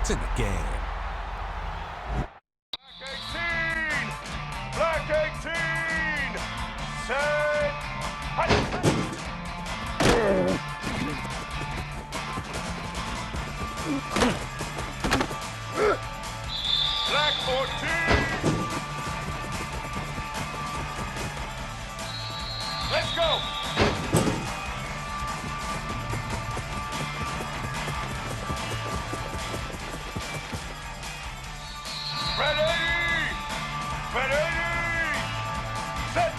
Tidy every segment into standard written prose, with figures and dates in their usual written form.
points in the game. Black 18! Set! Black 14! Let's go! Ready! Ready! Set!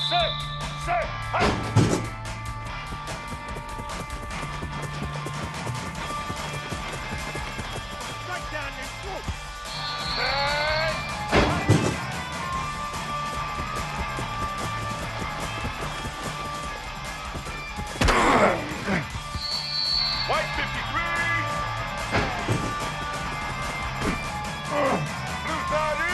Set! Set! Strike down your throat! Set! White 53! Blue 30!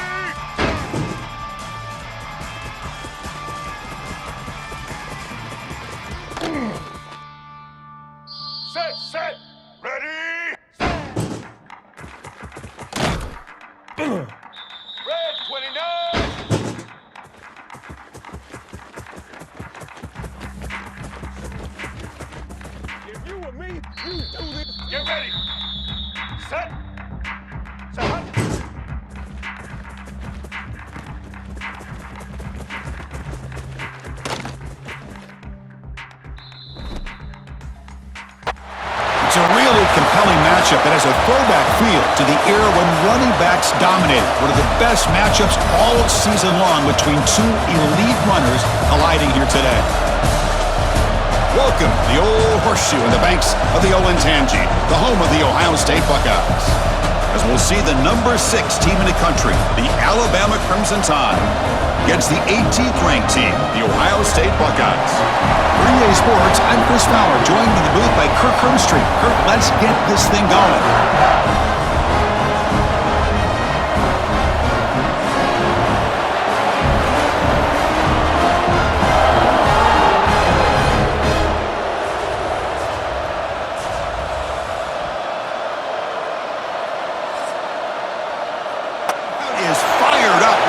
Set, set! Ready? Red 29! If you were me, you do this. Get ready. Set. Set. Hut. It's a really compelling matchup that has a throwback feel to the era when running backs dominated. One of the best matchups all season long between two elite runners colliding here today. Welcome to the Old Horseshoe on the banks of the Olentangy, the home of the Ohio State Buckeyes. As we'll see the number 6 team in the country, the Alabama Crimson Tide, against the 18th ranked team, the Ohio State Buckeyes. For EA Sports, I'm Chris Fowler, joined in the booth by Kirk Hermstreet. Kirk, let's get this thing going.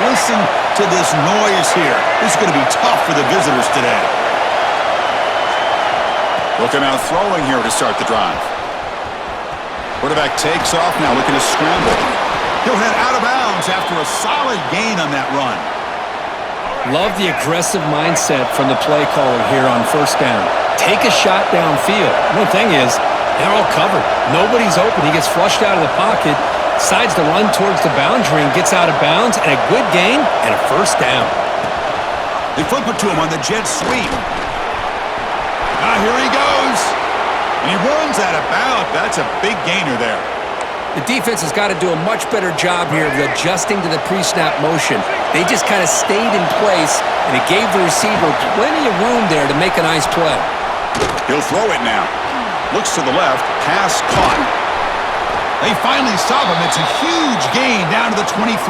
Listen to this noise here. This is going to be tough for the visitors today. Looking out throwing here to start the drive. Quarterback takes off now, looking to scramble. He'll head out of bounds after a solid gain on that run. Love the aggressive mindset from the play caller here on first down. Take a shot downfield. The thing is, they're all covered. Nobody's open. He gets flushed out of the pocket. Decides to run towards the boundary and gets out of bounds, and a good gain and a first down. They flip it to him on the jet sweep. Now here he goes. And he runs out of bounds. That's a big gainer there. The defense has got to do a much better job here of adjusting to the pre-snap motion. They just kind of stayed in place, and it gave the receiver plenty of room there to make a nice play. He'll throw it now. Looks to the left. Pass caught. They finally stop him. It's a huge gain down to the 23.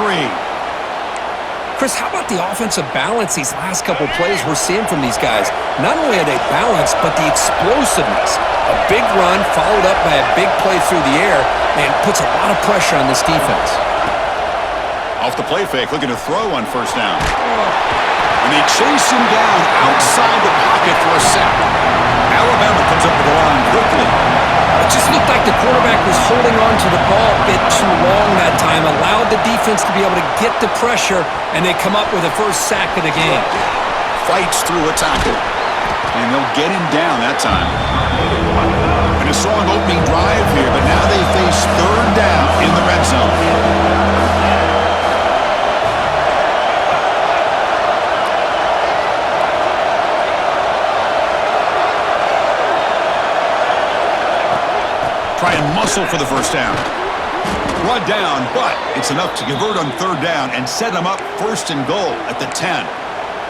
Chris, how about the offensive balance these last couple plays we're seeing from these guys? Not only are they balanced, but the explosiveness. A big run followed up by a big play through the air, and puts a lot of pressure on this defense. Off the play fake, looking to throw on first down. And they chase him down outside the pocket for a sack. Alabama comes up with the line quickly. It just looked like the quarterback was holding on to the ball a bit too long that time, allowed the defense to be able to get the pressure, and they come up with the first sack of the game. Fights through a tackle, and they'll get him down that time. And a strong opening drive here, but now they face third down in the red zone. Try and muscle for the first down. Brought down, but it's enough to convert on third down and set them up first and goal at the 10.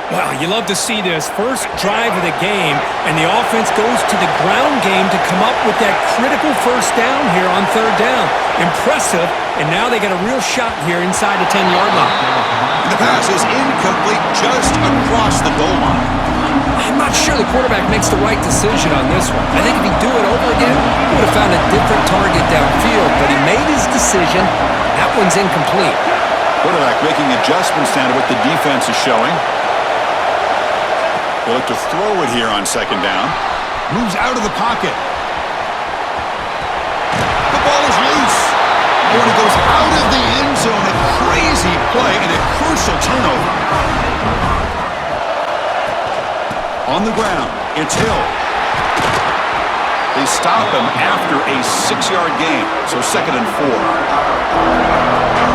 Wow, you love to see this. First drive of the game, and the offense goes to the ground game to come up with that critical first down here on third down. Impressive, and now they got a real shot here inside the 10-yard line. The pass is incomplete just across the goal line. I'm not sure the quarterback makes the right decision on this one. I think if he'd do it over again, he would have found a different target downfield, but he made his decision. That one's incomplete. Quarterback making adjustments down to what the defense is showing. They look to throw it here on second down. Moves out of the pocket. The ball is loose. And when it goes out of the end zone, a crazy play and a crucial turnover. On the ground, it's Hill. They stop him after a 6-yard gain, so 2nd and 4.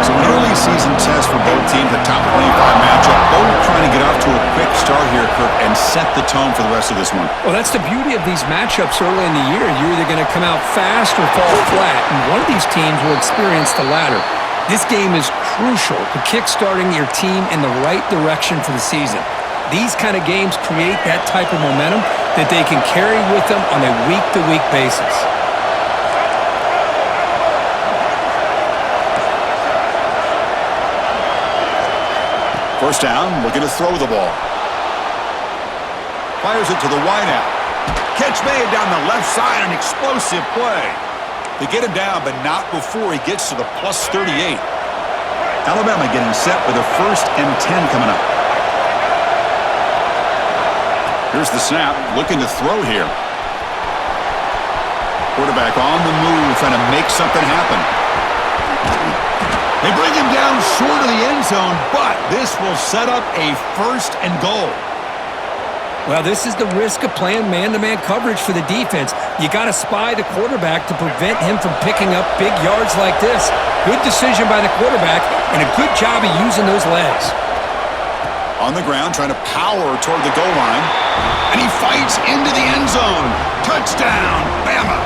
So an early season test for both teams, the top 25 matchup. Both trying to get off to a quick start here, Kirk, and set the tone for the rest of this one. Well, that's the beauty of these matchups early in the year. You're either going to come out fast or fall flat, and one of these teams will experience the latter. This game is crucial to kick-starting your team in the right direction for the season. These kind of games create that type of momentum that they can carry with them on a week-to-week basis. First down, looking to throw the ball. Fires it to the wideout. Catch made down the left side, an explosive play. They get him down, but not before he gets to the +38. Alabama getting set with a 1st and 10 coming up. Here's the snap, looking to throw here. Quarterback on the move, trying to make something happen. They bring him down short of the end zone, but this will set up a 1st and goal. Well, this is the risk of playing man-to-man coverage for the defense. You got to spy the quarterback to prevent him from picking up big yards like this. Good decision by the quarterback, and a good job of using those legs. On the ground, trying to power toward the goal line. And he fights into the end zone. Touchdown, Bama.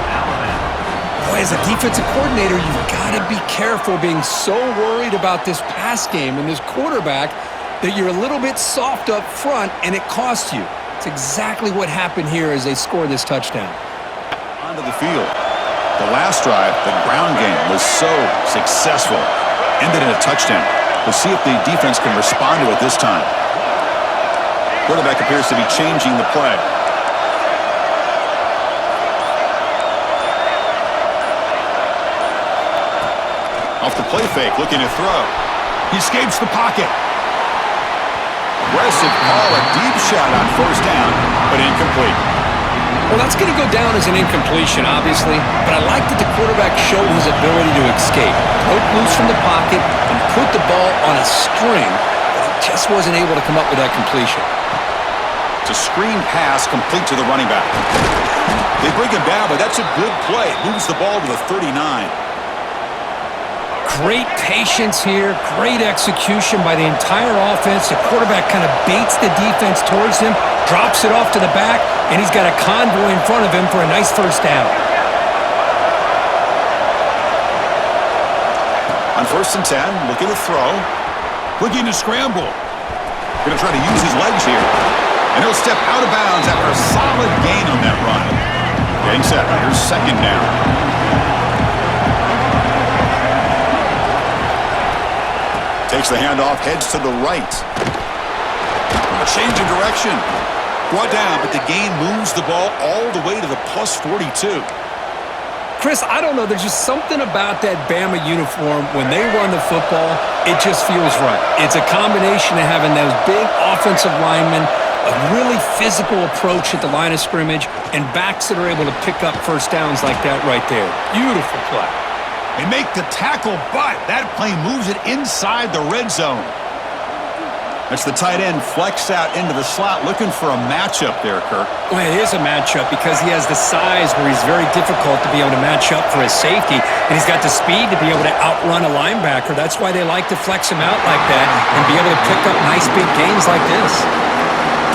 Boy, as a defensive coordinator, you've got to be careful being so worried about this pass game and this quarterback that you're a little bit soft up front, and it costs you. It's exactly what happened here as they score this touchdown. Onto the field. The last drive, the ground game, was so successful. Ended in a touchdown. We'll see if the defense can respond to it this time. Quarterback appears to be changing the play. Off the play fake, looking to throw. He escapes the pocket. Aggressive call, a deep shot on 1st down, but incomplete. Well, that's going to go down as an incompletion, obviously, but I like that the quarterback showed his ability to escape. Broke loose from the pocket and put the ball on a string, but he just wasn't able to come up with that completion. It's a screen pass complete to the running back. They bring him down, but that's a good play. Moves the ball to the 39. Great patience here, great execution by the entire offense. The quarterback kind of baits the defense towards him, drops it off to the back, and he's got a convoy in front of him for a nice 1st down. On 1st and 10, looking to throw. Looking to scramble. Going to try to use his legs here. And he'll step out of bounds after a solid gain on that run. Getting set. Here's 2nd down. Takes the handoff, heads to the right. A change of direction. Brought down, but the gain moves the ball all the way to the +42. Chris, I don't know. There's just something about that Bama uniform. When they run the football, it just feels right. It's a combination of having those big offensive linemen, a really physical approach at the line of scrimmage, and backs that are able to pick up 1st downs like that right there. Beautiful play. They make the tackle, but that play moves it inside the red zone. That's the tight end flexed out into the slot, looking for a matchup there, Kirk. Well, it is a matchup because he has the size where he's very difficult to be able to match up for his safety, and he's got the speed to be able to outrun a linebacker. That's why they like to flex him out like that and be able to pick up nice big gains like this.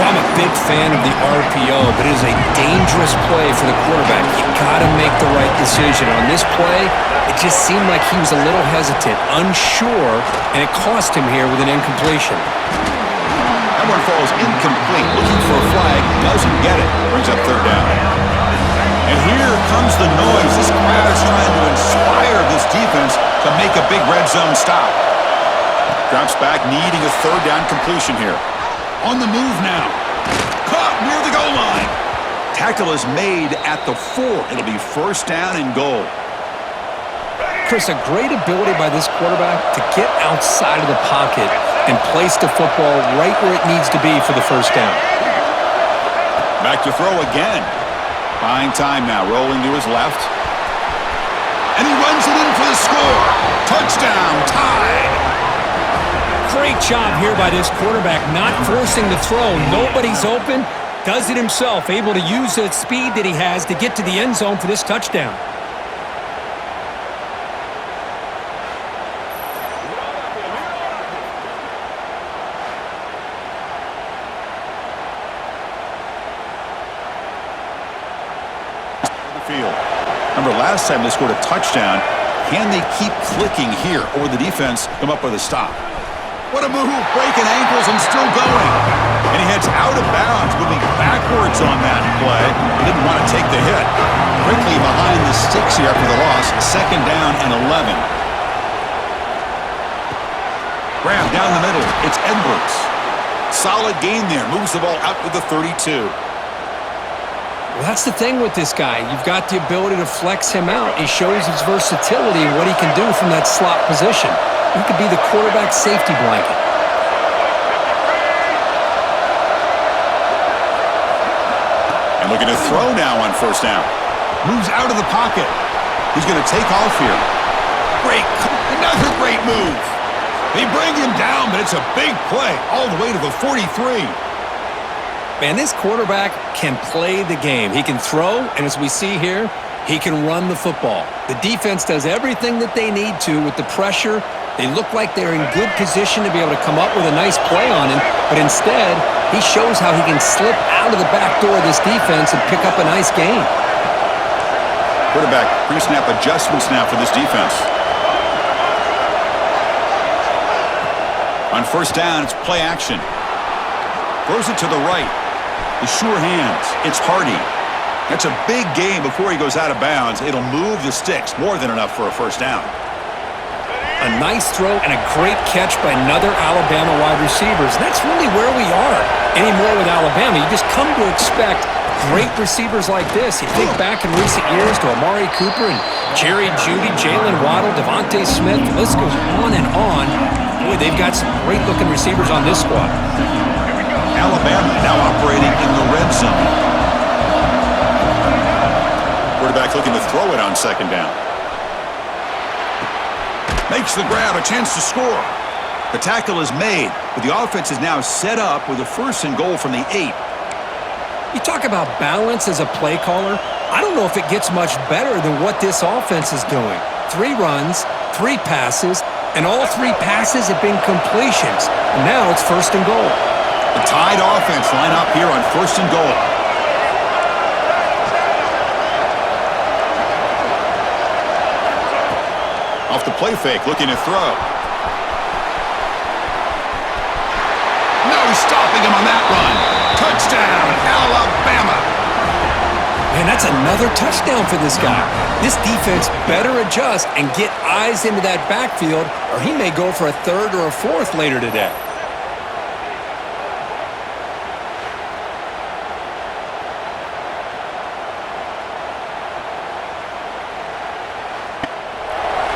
I'm a big fan of the RPO, but it is a dangerous play for the quarterback. You got to make the right decision. On this play, it just seemed like he was a little hesitant, unsure, and it cost him here with an incompletion. How one falls incomplete. Looking for a flag. Doesn't get it. Brings up third down. And here comes the noise. This crowd is trying to inspire this defense to make a big red zone stop. Drops back, needing a third down completion here. On the move now. Caught near the goal line. Tackle is made at the 4. It'll be first down and goal. Chris, a great ability by this quarterback to get outside of the pocket and place the football right where it needs to be for the first down. Back to throw again. Buying time now, rolling to his left. And he runs it in for the score. Touchdown, tied. Great job here by this quarterback, not forcing the throw. Nobody's open. Does it himself, able to use the speed that he has to get to the end zone for this touchdown. Remember, last time they scored a touchdown. Can they keep clicking here, or the defense come up with a stop? What a move, breaking ankles and still going. And he heads out of bounds, moving backwards on that play. He didn't want to take the hit. Quickly behind the sticks here after the loss. Second down and 11. Grab down the middle. It's Edwards. Solid gain there. Moves the ball out to the 32. Well, that's the thing with this guy. You've got the ability to flex him out. He shows his versatility and what he can do from that slot position. He could be the quarterback safety blanket. And looking to throw now on first down. Moves out of the pocket. He's going to take off here. Another great move. They bring him down, but it's a big play all the way to the 43. Man, this quarterback can play the game. He can throw, and as we see here, he can run the football. The defense does everything that they need to with the pressure. They look like they're in good position to be able to come up with a nice play on him, but instead, he shows how he can slip out of the back door of this defense and pick up a nice gain. Quarterback pre-snap adjustments now for this defense. On first down, it's play action. Throws it to the right. The sure hands. It's Hardy. That's a big gain before he goes out of bounds. It'll move the sticks. More than enough for a first down. A nice throw and a great catch by another Alabama wide receivers. That's really where we are anymore with Alabama. You just come to expect great receivers like this. You think back in recent years to Amari Cooper and Jerry Jeudy, Jalen Waddle, Devontae Smith. The list goes on and on. Boy, they've got some great-looking receivers on this squad. Alabama now operating in the red zone. Quarterback looking to throw it on second down. Makes the grab, a chance to score. The tackle is made, but the offense is now set up with a first and goal from the 8. You talk about balance as a play caller. I don't know if it gets much better than what this offense is doing. 3 runs, 3 passes, and all 3 passes have been completions. And now it's first and goal. The tied offense line up here on first and goal. Off the play fake, looking to throw. No stopping him on that run. Touchdown, Alabama. Man, that's another touchdown for this guy. This defense better adjust and get eyes into that backfield, or he may go for a 3rd or a 4th later today.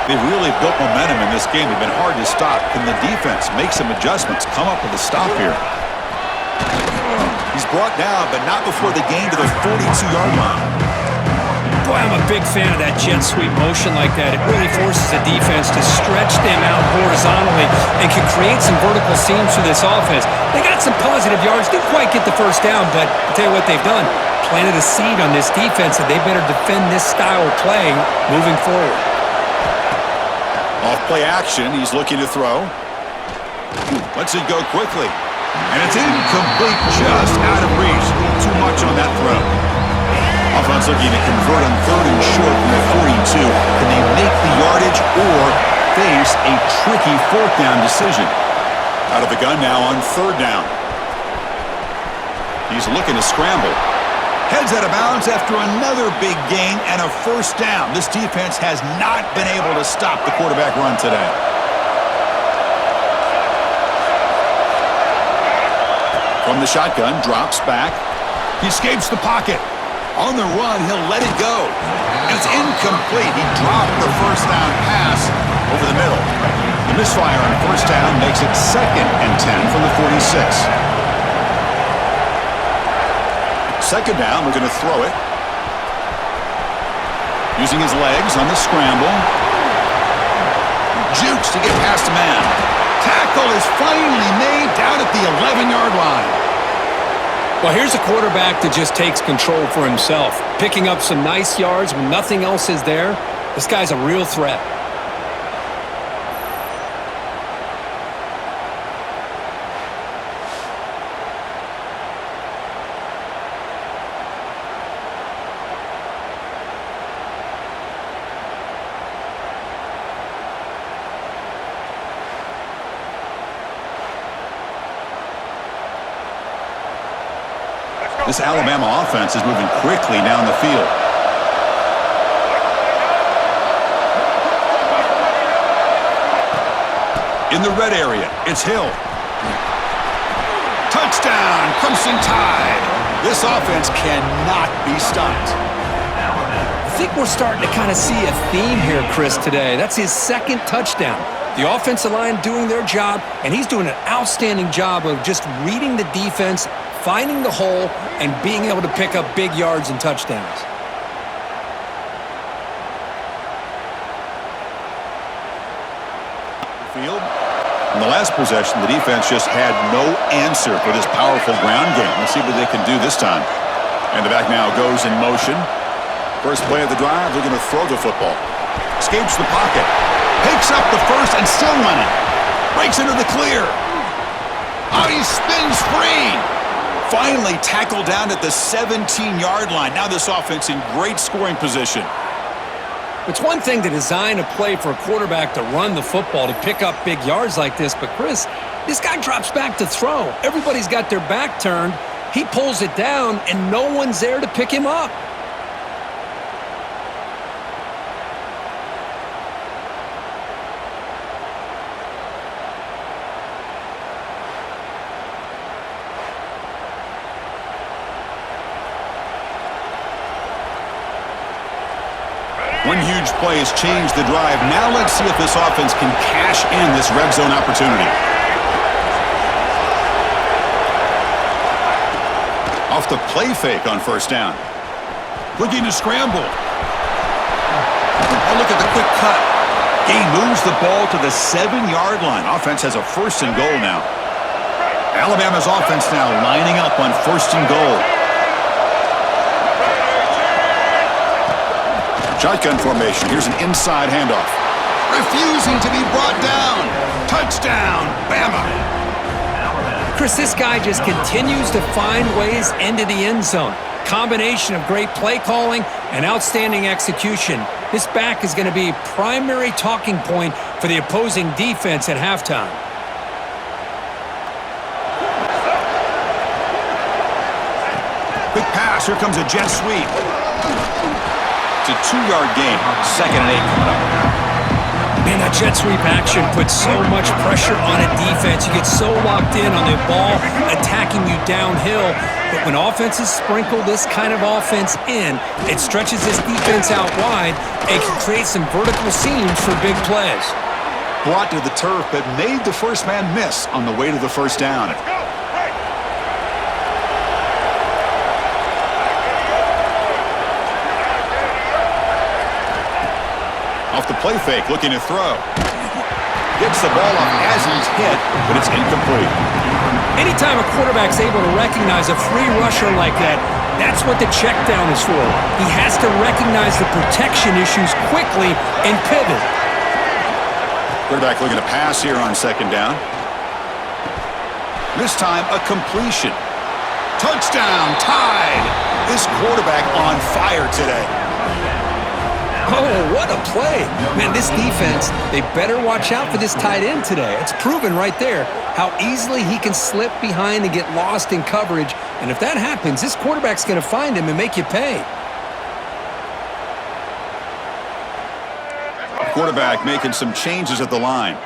They've really built momentum in this game. They've been hard to stop. Can the defense make some adjustments, come up with a stop here? He's brought down, but not before the gain to the 42-yard line. Boy, I'm a big fan of that jet sweep motion like that. It really forces the defense to stretch them out horizontally and can create some vertical seams for this offense. They got some positive yards. Didn't quite get the first down, but I'll tell you what they've done. Planted a seed on this defense, and they better defend this style of playing moving forward. Off play action, he's looking to throw. Lets it go quickly. And it's incomplete, just out of reach. A little too much on that throw. Offense looking to convert on 3rd and short from the 42. Can they make the yardage or face a tricky 4th down decision? Out of the gun now on 3rd down. He's looking to scramble. Heads out of bounds after another big gain and a first down. This defense has not been able to stop the quarterback run today. From the shotgun, drops back. He escapes the pocket. On the run, he'll let it go. And it's incomplete. He dropped the first down pass over the middle. The misfire on first down makes it 2nd and 10 from the 46. Second down, we're going to throw it. Using his legs on the scramble. Jukes to get past a man. Tackle is finally made down at the 11-yard line. Well, here's a quarterback that just takes control for himself, picking up some nice yards when nothing else is there. This guy's a real threat. This Alabama offense is moving quickly down the field. In the red area, it's Hill. Touchdown, Crimson Tide. This offense cannot be stopped. I think we're starting to kind of see a theme here, Chris, today. That's his 2nd touchdown. The offensive line doing their job, and he's doing an outstanding job of just reading the defense, finding the hole, and being able to pick up big yards and touchdowns. Field. In the last possession, the defense just had no answer for this powerful ground game. Let's see what they can do this time. And the back now goes in motion. First play of the drive, they're going to throw the football. Escapes the pocket. Picks up the first and still running. Breaks into the clear. Oh, he spins free. Finally tackled down at the 17-yard line. Now this offense in great scoring position. It's one thing to design a play for a quarterback to run the football, to pick up big yards like this, but Chris, this guy drops back to throw. Everybody's got their back turned. He pulls it down, and no one's there to pick him up. One huge play has changed the drive. Now let's see if this offense can cash in this red zone opportunity. Off the play fake on first down. Looking to scramble. Oh, look at the quick cut. He moves the ball to the 7-yard line. Offense has a 1st and goal now. Alabama's offense now lining up on 1st and goal. Shotgun formation. Here's an inside handoff. Refusing to be brought down. Touchdown, Bama. Chris, this guy just continues to find ways into the end zone. Combination of great play calling and outstanding execution. This back is going to be a primary talking point for the opposing defense at halftime. Quick pass. Here comes a jet sweep. It's a 2-yard gain. 2nd and 8 coming up. Man, that jet sweep action puts so much pressure on a defense. You get so locked in on the ball attacking you downhill. But when offenses sprinkle this kind of offense in, it stretches this defense out wide and can create some vertical seams for big plays. Brought to the turf, but made the first man miss on the way to the first down. Off the play fake, looking to throw. Gets the ball off as he's hit, but it's incomplete. Anytime a quarterback's able to recognize a free rusher like that, that's what the check down is for. He has to recognize the protection issues quickly and pivot. Quarterback looking to pass here on 2nd down. This time, a completion. Touchdown, Tide. This quarterback on fire today. Oh, what a play. Man, this defense, they better watch out for this tight end today. It's proven right there how easily he can slip behind and get lost in coverage. And if that happens, this quarterback's going to find him and make you pay. Quarterback making some changes at the line.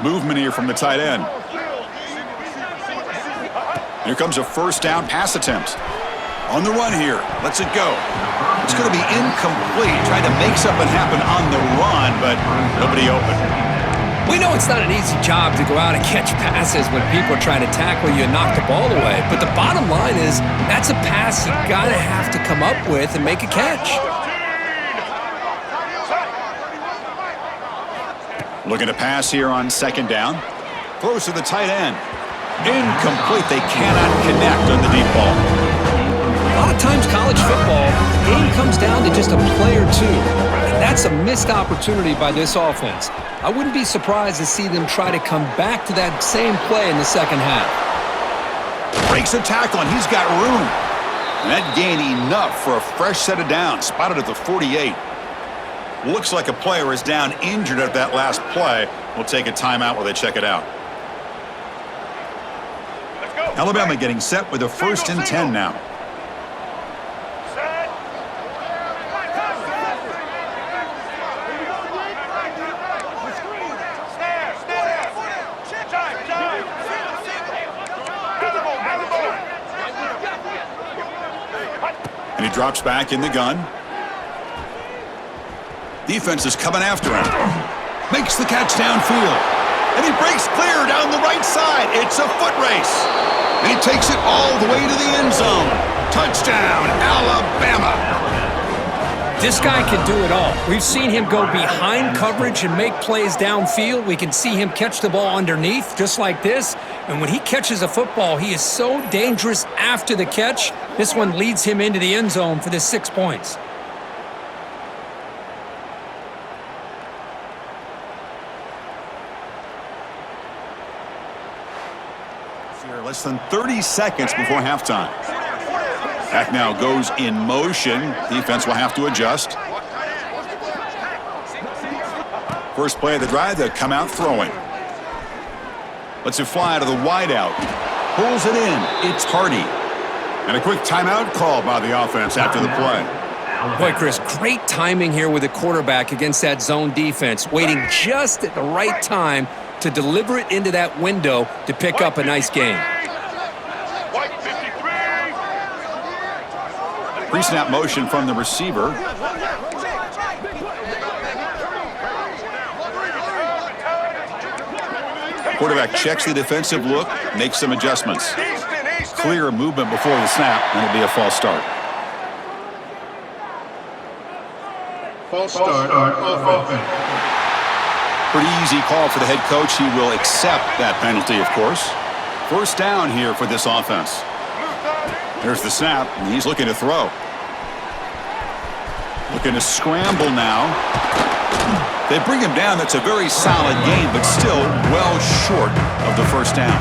Movement here from the tight end. Here comes a first down pass attempt. On the run here. Lets it go. It's going to be incomplete. Trying to make something happen on the run, but nobody open. We know it's not an easy job to go out and catch passes when people are trying to tackle you and knock the ball away. But the bottom line is that's a pass you got to have to come up with and make a catch. Looking to pass here on second down. Throws to the tight end. Incomplete. They cannot connect on the deep ball. A lot of times college football, the game comes down to just a play or two. And that's a missed opportunity by this offense. I wouldn't be surprised to see them try to come back to that same play in the second half. Breaks a tackle, and he's got room. And that gained enough for a fresh set of downs. Spotted at the 48. Looks like a player is down injured at that last play. We'll take a timeout while they check it out. Alabama getting set with a 1st and 10 now. And he drops back in the gun. Defense is coming after him. Makes the catch downfield. And he breaks clear down the right side. It's a foot race. And he takes it all the way to the end zone. Touchdown, Alabama. This guy can do it all. We've seen him go behind coverage and make plays downfield. We can see him catch the ball underneath, just like this. And when he catches a football, he is so dangerous after the catch. This one leads him into the end zone for the 6 points. Less than 30 seconds before halftime. Back now goes in motion. Defense will have to adjust. First play of the drive, they'll come out throwing. Lets it fly to the wideout. Pulls it in. It's Hardy. And a quick timeout called by the offense after the play. Boy, Chris, great timing here with the quarterback against that zone defense, waiting just at the right time to deliver it into that window to pick up a nice gain. Pre-snap motion from the receiver. Quarterback checks the defensive look, makes some adjustments. Clear movement before the snap, and it'll be a false start. False start on offense. Pretty easy call for the head coach. He will accept that penalty, of course. First down here for this offense. There's the snap, and he's looking to throw. Looking to scramble now. They bring him down. That's a very solid game, but still well short of the first down.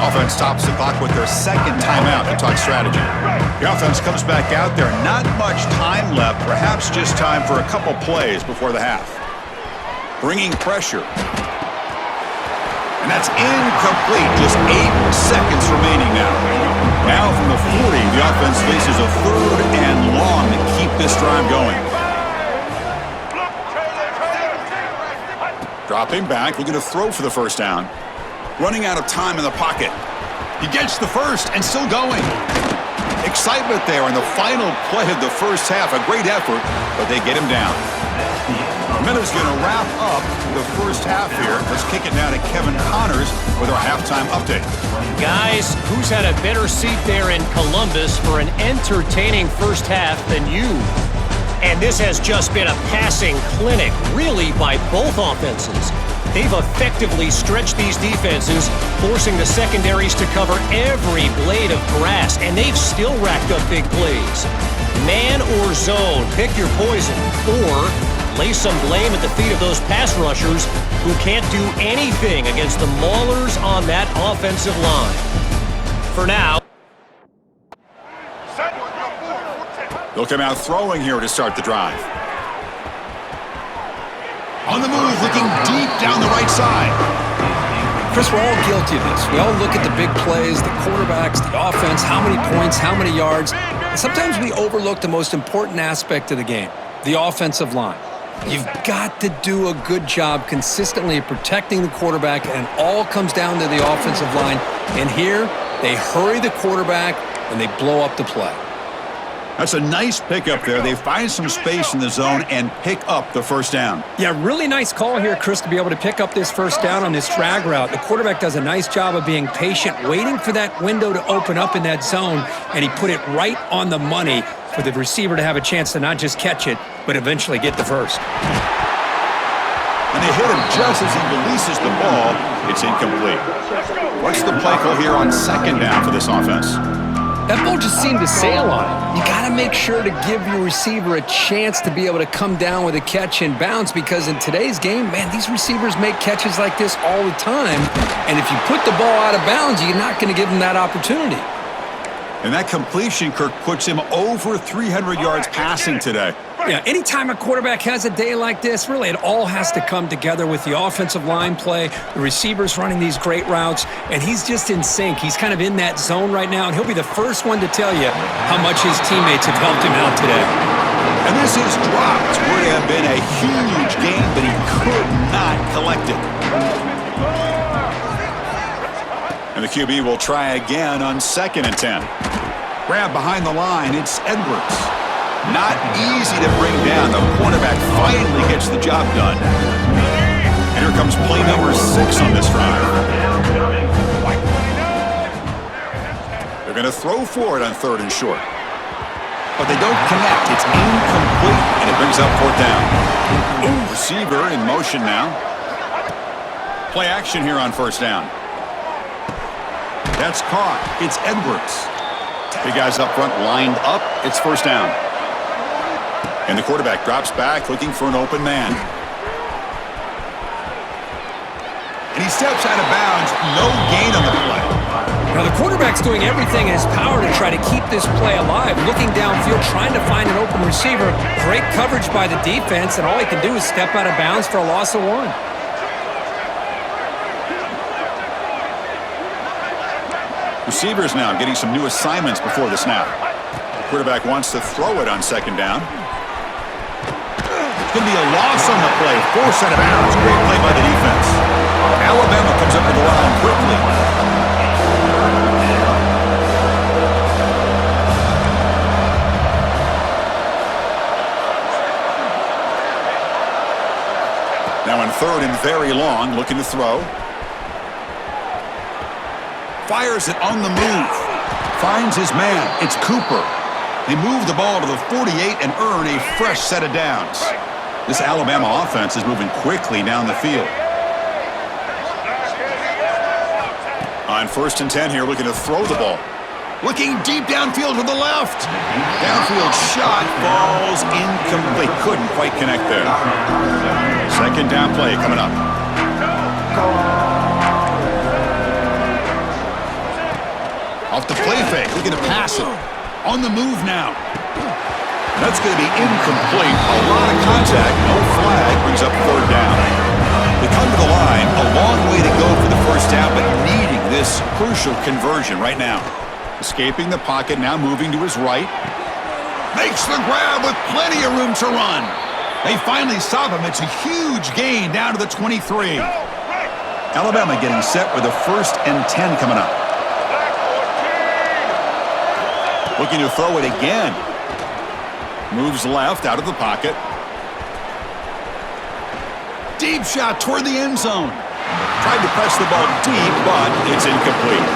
Offense stops the clock with their second timeout to talk strategy. The offense comes back out there. Not much time left. Perhaps just time for a couple plays before the half. Bringing pressure. And that's incomplete. Just 8 seconds remaining now. Now from the 40, the offense faces a 3rd and long to keep this drive going. Dropping back, looking to throw for the first down. Running out of time in the pocket. He gets the first and still going. Excitement there in the final play of the first half. A great effort, but they get him down. Miller's going to wrap up the first half here. Let's kick it now to Kevin Connors with our halftime update. Guys, who's had a better seat there in Columbus for an entertaining first half than you? And this has just been a passing clinic, really, by both offenses. They've effectively stretched these defenses, forcing the secondaries to cover every blade of grass, and they've still racked up big plays. Man or zone, pick your poison, or lay some blame at the feet of those pass rushers who can't do anything against the maulers on that offensive line. For now, They'll come out throwing here to start the drive. On the move, looking deep down the right side. Chris, we're all guilty of this. We all look at the big plays, the quarterbacks, the offense, how many points, how many yards. And sometimes we overlook the most important aspect of the game, the offensive line. You've got to do a good job consistently of protecting the quarterback, and it all comes down to the offensive line. And here, they hurry the quarterback, and they blow up the play. That's a nice pickup there. They find some space in the zone and pick up the first down. Yeah, really nice call here, Chris, to be able to pick up this first down on this drag route. The quarterback does a nice job of being patient, waiting for that window to open up in that zone, and he put it right on the money for the receiver to have a chance to not just catch it, but eventually get the first. And they hit him just as he releases the ball. It's incomplete. What's the play call here on second down for this offense? That ball just seemed to sail on it. You got to make sure to give your receiver a chance to be able to come down with a catch and bounce, because in today's game, man, these receivers make catches like this all the time. And if you put the ball out of bounds, you're not going to give them that opportunity. And that completion, Kirk, puts him over 300 yards passing today. Yeah, anytime a quarterback has a day like this, really it all has to come together with the offensive line play, the receivers running these great routes, and he's just in sync. He's kind of in that zone right now, and he'll be the first one to tell you how much his teammates have helped him out today. And this is dropped. Would have been a huge game, but he could not collect it. And the QB will try again on 2nd and 10. Grab behind the line, it's Edwards. Not easy to bring down. The cornerback finally gets the job done. And here comes play number 6 on this drive. They're going to throw for it on 3rd and short. But they don't connect. It's incomplete, and it brings up 4th down. Receiver in motion now. Play action here on 1st down. That's caught. It's Edwards. The guys up front lined up. It's 1st down. And the quarterback drops back looking for an open man. And he steps out of bounds. No gain on the play. Now the quarterback's doing everything in his power to try to keep this play alive, looking downfield, trying to find an open receiver. Great coverage by the defense, and all he can do is step out of bounds for a loss of 1. Receivers now getting some new assignments before the snap. The quarterback wants to throw it on 2nd down. It's going to be a loss on the play. Forced out of bounds. Great play by the defense. Alabama comes up with the line quickly. Now on 3rd and very long, looking to throw. Fires it on the move. Finds his man. It's Cooper. They move the ball to the 48 and earn a fresh set of downs. This Alabama offense is moving quickly down the field. On 1st and 10 here, looking to throw the ball. Looking deep downfield to the left. Downfield shot falls incomplete. Couldn't quite connect there. 2nd down play coming up. Off the play fake, looking to pass it. On the move now. That's going to be incomplete. A lot of contact, no flag, brings up 3rd down. They come to the line, a long way to go for the 1st down, but needing this crucial conversion right now. Escaping the pocket, now moving to his right. Makes the grab with plenty of room to run. They finally stop him. It's a huge gain down to the 23. Alabama getting set with a 1st and 10 coming up. Looking to throw it again. Moves left out of the pocket. Deep shot toward the end zone. Tried to press the ball deep, but it's incomplete.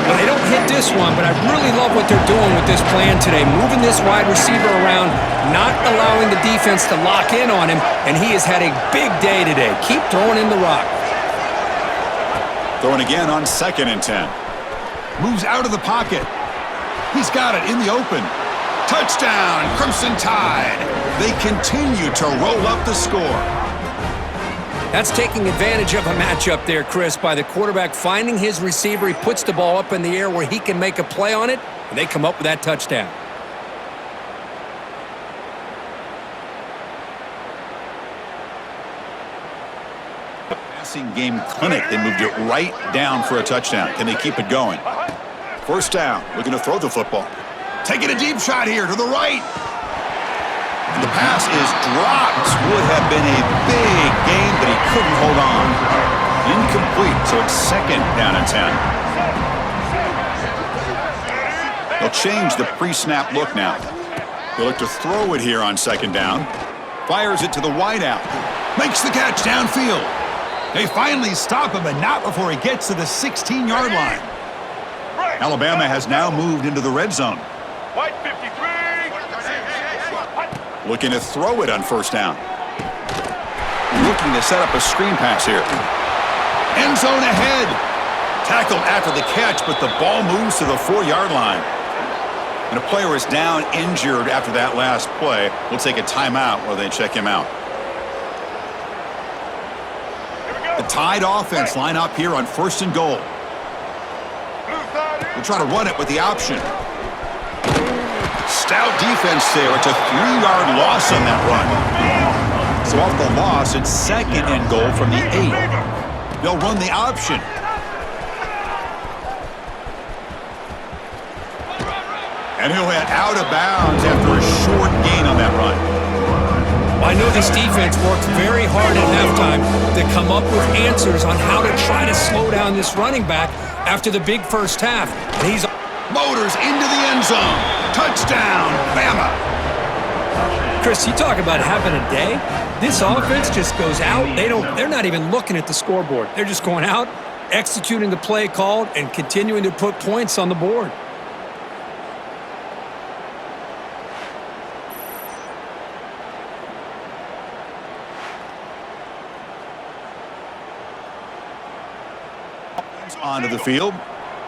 Well, they don't hit this one, but I really love what they're doing with this plan today. Moving this wide receiver around, not allowing the defense to lock in on him, and he has had a big day today. Keep throwing in the rock. Throwing again on 2nd and 10. Moves out of the pocket. He's got it in the open. Touchdown, Crimson Tide. They continue to roll up the score. That's taking advantage of a matchup there, Chris, by the quarterback finding his receiver. He puts the ball up in the air where he can make a play on it, and they come up with that touchdown. Passing game clinic. They moved it right down for a touchdown. Can they keep it going? First down, looking to throw the football. Taking a deep shot here to the right. And the pass is dropped. Would have been a big gain, but he couldn't hold on. Incomplete, so it's second down and 10. They'll change the pre-snap look now. They'll look to throw it here on second down. Fires it to the wideout. Makes the catch downfield. They finally stop him, but not before he gets to the 16-yard line. Alabama has now moved into the red zone. White 53. Looking to throw it on first down. Looking to set up a screen pass here. End zone ahead. Tackled after the catch, but the ball moves to the 4-yard line. And a player is down injured after that last play. We'll take a timeout while they check him out. The Tide offense line up here on first and goal. We'll try to run it with the option. Stout defense there. It's a 3-yard loss on that run. So off the loss, it's second and goal from the 8. They'll run the option. And he'll head out of bounds after a short gain on that run. I know this defense worked very hard at halftime to come up with answers on how to try to slow down this running back after the big first half. And he's motors into the end zone. Touchdown, Bama. Chris, you talk about having a day. This offense just goes out. They're not even looking at the scoreboard. They're just going out, executing the play called, and continuing to put points on the board. Onto the field.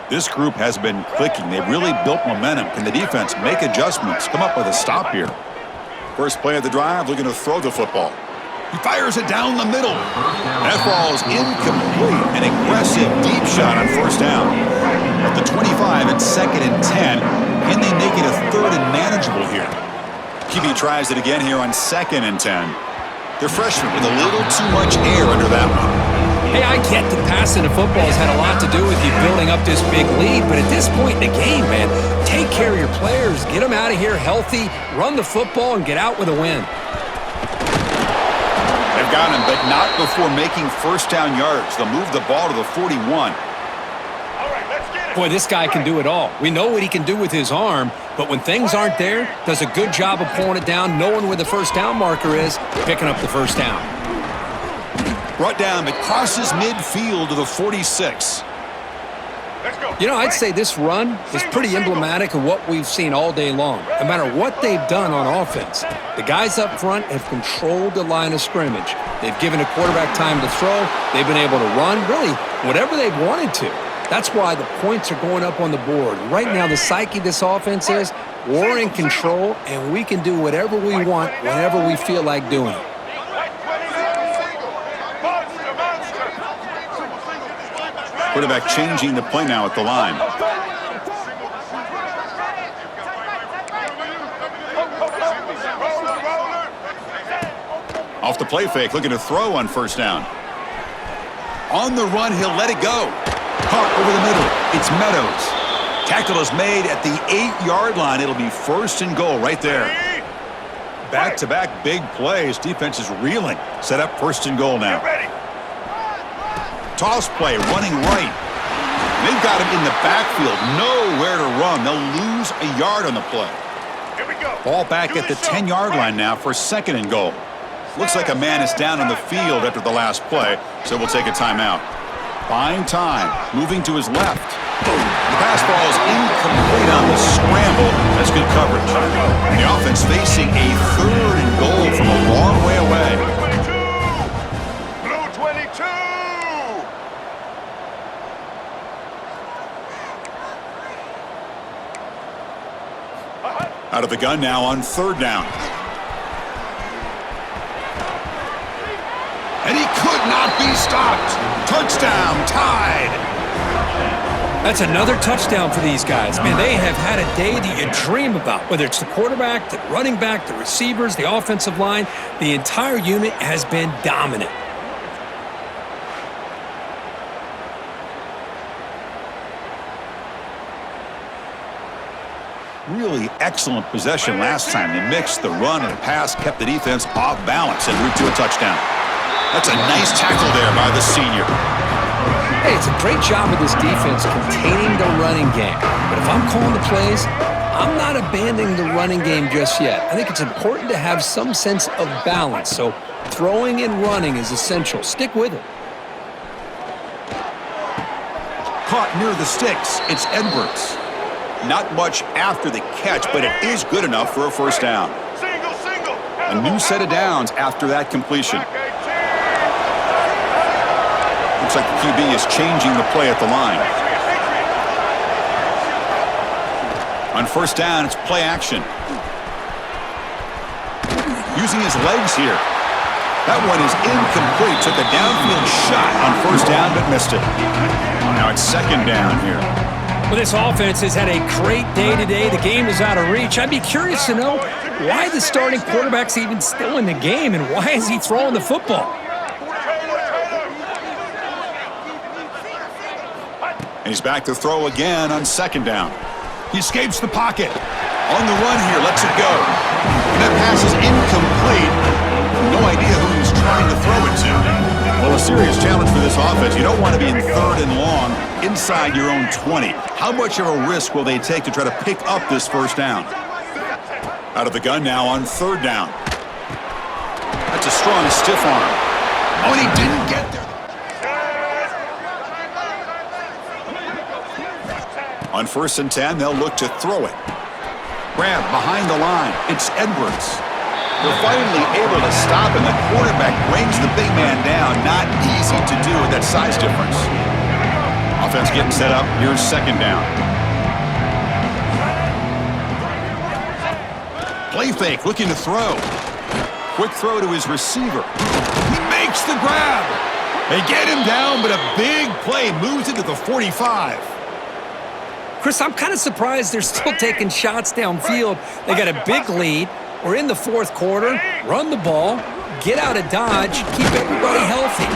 This group has been clicking. They've really built momentum. Can the defense make adjustments? Come up with a stop here. First play of the drive, looking to throw the football. He fires it down the middle. That ball is incomplete. An aggressive deep shot on first down. At the 25, it's second and 10. Can they make it a third and manageable here? QB tries it again here on second and 10. They're freshmen with a little too much air under that one. Hey, I get that passing the football has had a lot to do with you building up this big lead, but at this point in the game, man, take care of your players, get them out of here healthy, run the football, and get out with a win. They've got him, but not before making first down yards. They'll move the ball to the 41. All right, let's get it. Boy, this guy can do it all. We know what he can do with his arm, but when things aren't there, does a good job of pulling it down, knowing where the first down marker is, picking up the first down. Brought down, but crosses midfield to the 46. Let's go. You know, I'd say this run is pretty emblematic of what we've seen all day long. No matter what they've done on offense, the guys up front have controlled the line of scrimmage. They've given a quarterback time to throw. They've been able to run, really, whatever they've wanted to. That's why the points are going up on the board. Right now, the psyche of this offense is we're in control, and we can do whatever we want whenever we feel like doing it. Quarterback changing the play now at the line. Off the play fake, looking to throw on first down. On the run, he'll let it go. Caught over the middle. It's Meadows. Tackle is made at the 8-yard line. It'll be first and goal right there. Back-to-back big plays. Defense is reeling. Set up first and goal now. Toss play, running right. They've got him in the backfield. Nowhere to run. They'll lose a yard on the play. Here we go. Ball back at the 10-yard line now for second and goal. Looks like a man is down on the field after the last play, so we'll take a timeout. Buying time, moving to his left. The pass ball is incomplete on the scramble. That's good coverage. And the offense facing a third and goal from a long way away. Blue 22. Out of the gun now on third down. And he could not be stopped. Touchdown, Tide. That's another touchdown for these guys. Man, they have had a day that you dream about, whether it's the quarterback, the running back, the receivers, the offensive line. The entire unit has been dominant. really excellent possession last time. The mix, the run, and the pass kept the defense off balance en route to a touchdown. That's a nice tackle there by the senior. Hey, it's a great job of this defense containing the running game. But if I'm calling the plays, I'm not abandoning the running game just yet. I think it's important to have some sense of balance. So throwing and running is essential. Stick with it. Caught near the sticks. It's Edwards. Not much after the catch, but it is good enough for a first down. A new set of downs after that completion. Looks like the QB is changing the play at the line. On first down, it's play action. Using his legs here. That one is incomplete. Took a downfield shot on first down, but missed it. Now it's second down here. Well, this offense has had a great day today. The game is out of reach. I'd be curious to know why the starting quarterback's even still in the game and why is he throwing the football? And he's back to throw again on second down. He escapes the pocket. On the run here, lets it go. And that pass is incomplete. No idea who he's trying to throw it to. Well, a serious challenge for this offense. You don't want to be in third and long inside your own 20. How much of a risk will they take to try to pick up this first down? Out of the gun now on third down. That's a strong stiff arm. Oh, and he didn't get there. On first and 10, they'll look to throw it. Grab behind the line. It's Edwards. They're finally able to stop, and the quarterback brings the big man down. Not easy to do with that size difference. Offense getting set up. Here's second down. Play fake, looking to throw. Quick throw to his receiver. He makes the grab. They get him down, but a big play moves into the 45. Chris, I'm kind of surprised they're still taking shots downfield. They got a big lead. We're in the fourth quarter. Run the ball. Get out of Dodge. Keep everybody healthy.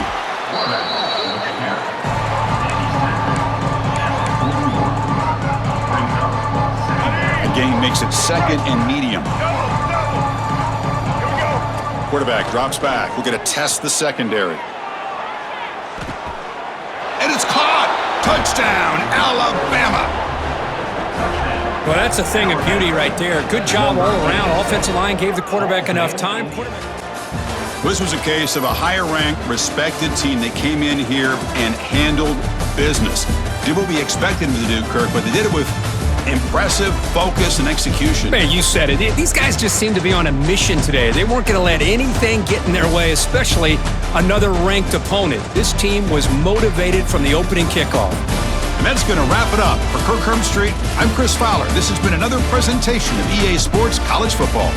The game makes it second and medium. Quarterback drops back. We're going to test the secondary. And it's caught. Touchdown, Alabama. Well, that's a thing of beauty right there. Good job all around. Offensive line gave the quarterback enough time. This was a case of a higher-ranked, respected team that came in here and handled business. Did what we expected them to do, Kirk, but they did it with impressive focus and execution. Man, you said it. These guys just seem to be on a mission today. They weren't going to let anything get in their way, especially another ranked opponent. This team was motivated from the opening kickoff. And that's going to wrap it up. For Kirk Street, I'm Chris Fowler. This has been another presentation of EA Sports College Football.